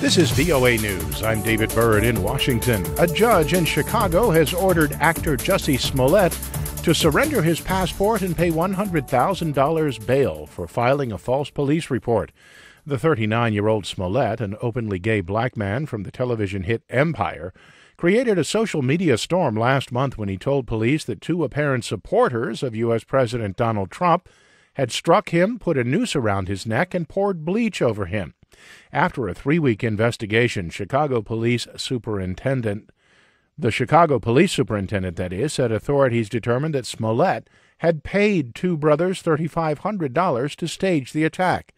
This is VOA News. I'm David Byrd in Washington. A judge in Chicago has ordered actor Jesse Smollett to surrender his passport and pay $100,000 bail for filing a false police report. The 39-year-old Smollett, an openly gay black man from the television hit Empire, created a social media storm last month when he told police that two apparent supporters of U.S. President Donald Trump had struck him, put a noose around his neck, and poured bleach over him. After a 3-week investigation, the Chicago police superintendent, said authorities determined that Smollett had paid two brothers $3,500 to stage the attack.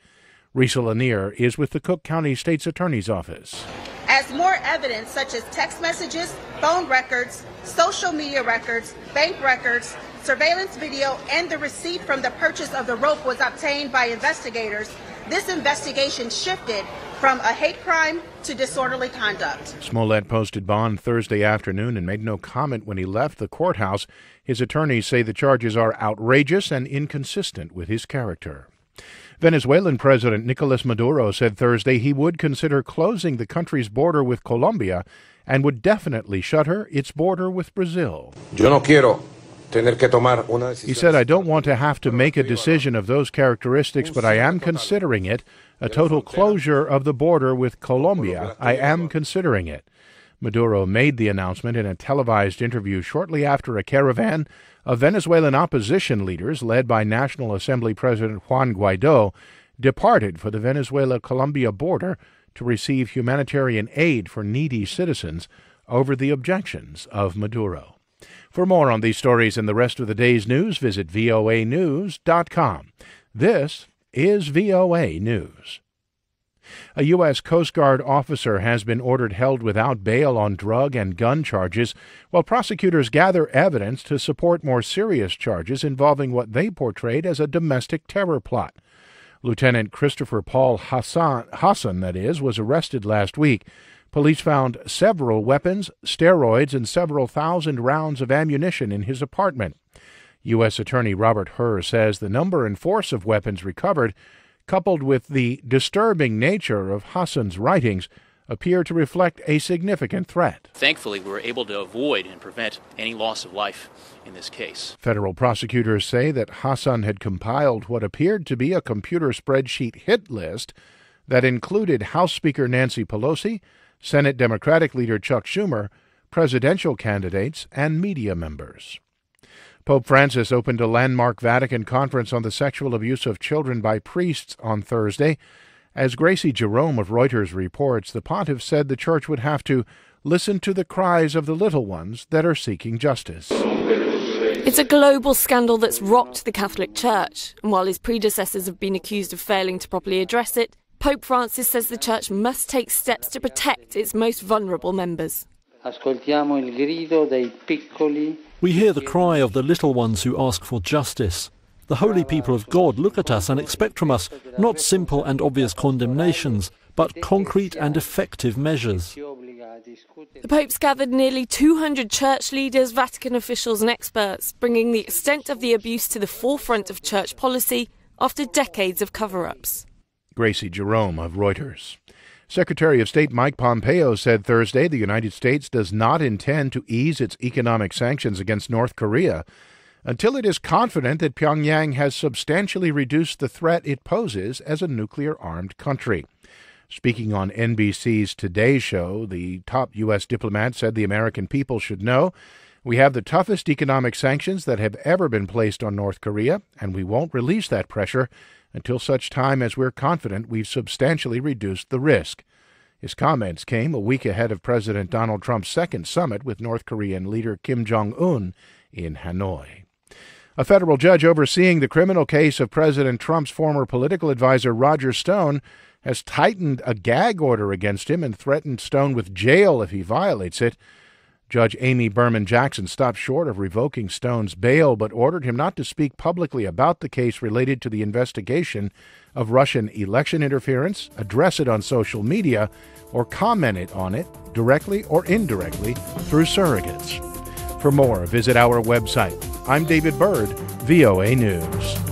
Risa Lanier is with the Cook County State's Attorney's Office. As more evidence such as text messages, phone records, social media records, bank records, surveillance video, and the receipt from the purchase of the rope was obtained by investigators, this investigation shifted from a hate crime to disorderly conduct. Smollett posted bond Thursday afternoon and made no comment when he left the courthouse. His attorneys say the charges are outrageous and inconsistent with his character. Venezuelan President Nicholás Maduro said Thursday he would consider closing the country's border with Colombia and would definitely shutter its border with Brazil. He said, "I don't want to have to make a decision of those characteristics, but I am considering it. A total closure of the border with Colombia, I am considering it." Maduro made the announcement in a televised interview shortly after a caravan of Venezuelan opposition leaders, led by National Assembly President Juan Guaido, departed for the Venezuela-Colombia border to receive humanitarian aid for needy citizens over the objections of Maduro. For more on these stories and the rest of the day's news, visit voanews.com. This is VOA News. A U.S. Coast Guard officer has been ordered held without bail on drug and gun charges, while prosecutors gather evidence to support more serious charges involving what they portrayed as a domestic terror plot. Lieutenant Christopher Paul Hassan, was arrested last week. Police found several weapons, steroids, and several thousand rounds of ammunition in his apartment. U.S. Attorney Robert Hur says the number and force of weapons recovered, coupled with the disturbing nature of Hassan's writings, appear to reflect a significant threat. Thankfully, we were able to avoid and prevent any loss of life in this case. Federal prosecutors say that Hassan had compiled what appeared to be a computer spreadsheet hit list that included House Speaker Nancy Pelosi, Senate Democratic leader Chuck Schumer, presidential candidates, and media members. Pope Francis opened a landmark Vatican conference on the sexual abuse of children by priests on Thursday. As Gracie Jerome of Reuters reports, the pontiff said the church would have to listen to the cries of the little ones that are seeking justice. It's a global scandal that's rocked the Catholic Church, and while his predecessors have been accused of failing to properly address it, Pope Francis says the Church must take steps to protect its most vulnerable members. We hear the cry of the little ones who ask for justice. The holy people of God look at us and expect from us not simple and obvious condemnations, but concrete and effective measures. The Pope's gathered nearly 200 church leaders, Vatican officials and experts, bringing the extent of the abuse to the forefront of church policy after decades of cover-ups. Gracie Jerome of Reuters. Secretary of State Mike Pompeo said Thursday the United States does not intend to ease its economic sanctions against North Korea until it is confident that Pyongyang has substantially reduced the threat it poses as a nuclear-armed country. Speaking on NBC's Today Show, the top U.S. diplomat said the American people should know we have the toughest economic sanctions that have ever been placed on North Korea, and we won't release that pressure until such time as we're confident we've substantially reduced the risk. His comments came a week ahead of President Donald Trump's second summit with North Korean leader Kim Jong-un in Hanoi. A federal judge overseeing the criminal case of President Trump's former political advisor Roger Stone has tightened a gag order against him and threatened Stone with jail if he violates it. Judge Amy Berman Jackson stopped short of revoking Stone's bail, but ordered him not to speak publicly about the case related to the investigation of Russian election interference, address it on social media, or comment on it directly or indirectly through surrogates. For more, visit our website. I'm David Byrd, VOA News.